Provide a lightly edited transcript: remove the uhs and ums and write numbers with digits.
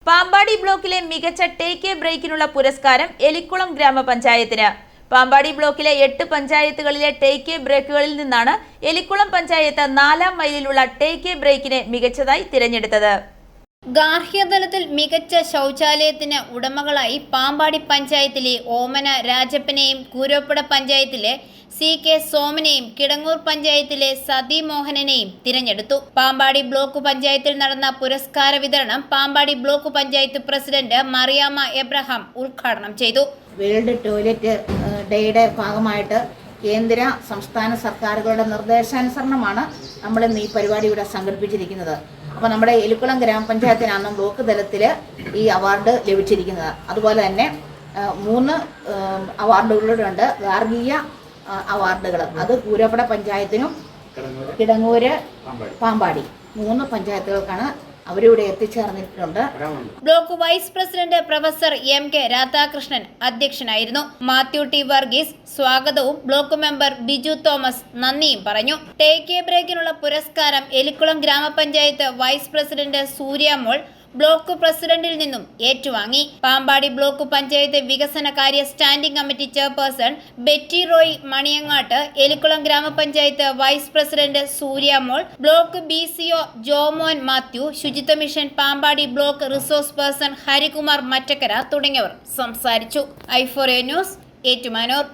പാമ്പാടി ബ്ലോക്കിലെ മികച്ച take A ബ്രേക്കിനുള്ള പുരസ്കാരം എലിക്കുളം ഗ്രാമപഞ്ചായത്തിന്. പാമ്പാടി ബ്ലോക്കിലെ 8 പഞ്ചായത്തുകളിലെ ടേക്ക് എ ബ്രേക്കുകളിൽ നിന്നാണ് എലിക്കുളം പഞ്ചായത്ത് 4-ാം മൈലിലുള്ള ടേക്ക് എ ബ്രേക്കിനെ മികച്ചതായി തിരഞ്ഞെടുത്തത്. ഗാർഹികതലത്തിൽ മികച്ച ശൗചാലയത്തിന് ഉടമകളായി പാമ്പാടി പഞ്ചായത്തിലെ ഓമന രാജപ്പനെയും കൂരോപ്പട പഞ്ചായത്തിലെ CK സോമനെയും കിടങ്ങൂർ പഞ്ചായത്തിലെ സതി മോഹനനെയും തിരഞ്ഞെടുത്തു. പാമ്പാടി ബ്ലോക്ക് പഞ്ചായത്തിൽ നടന്ന പുരസ്കാര വിതരണം പാമ്പാടി ബ്ലോക്ക് പഞ്ചായത്ത് പ്രസിഡന്റ് മറിയാമ്മ എബ്രഹാം ഉദ്ഘാടനം ചെയ്തു. വേൾഡ് ടോയ്ലറ്റ് ഡേയുടെ ഭാഗമായിട്ട് കേന്ദ്ര സംസ്ഥാന സർക്കാരുകളുടെ നിർദ്ദേശാനുസരണമാണ് നമ്മൾ ഇന്ന് ഈ പരിപാടി ഇവിടെ സംഘടിപ്പിച്ചിരിക്കുന്നത്. അപ്പോൾ നമ്മുടെ എലിക്കുളം ഗ്രാമപഞ്ചായത്തിനാണ് ബ്ലോക്ക് തലത്തിൽ ഈ അവാർഡ് ലഭിച്ചിരിക്കുന്നത്. അതുപോലെ തന്നെ 3 അവാർഡുകളുണ്ട്. ഗാർഹിക അവാർഡുകൾ അത് കൂരോപ്പട പഞ്ചായത്തിനും കിടങ്ങൂര് പാമ്പാടി 3 പഞ്ചായത്തുകൾക്കാണ് അവരിവിടെ എത്തിച്ചേർന്നിട്ടുണ്ട്. Block vice president professor MK Radhakrishnan അധ്യക്ഷനായിരുന്നു. മാത്യു ടി വർഗീസ് സ്വാഗതവും ബ്ലോക്ക് മെമ്പർ ബിജു തോമസ് നന്ദിയും പറഞ്ഞു. ടേക്ക് എ ബ്രേക്കിനുള്ള പുരസ്കാരം Elikkulam grama panchayat vice president Suryamol block പ്രസിഡന്റിൽ നിന്നും ഏറ്റുവാങ്ങി. പാമ്പാടി ബ്ലോക്ക് പഞ്ചായത്ത് വികസനകാര്യ standing committee chairperson Betty Roy Maniyangattu, Elikkulam grama panchayat vice president Suryamol, block BCO Jomon Mathew, ശുചിത്വ mission Pampady block resource person Harikumar Mattakkara തുടങ്ങിയവർ സംസാരിച്ചു. i4A news, Ettumanoor.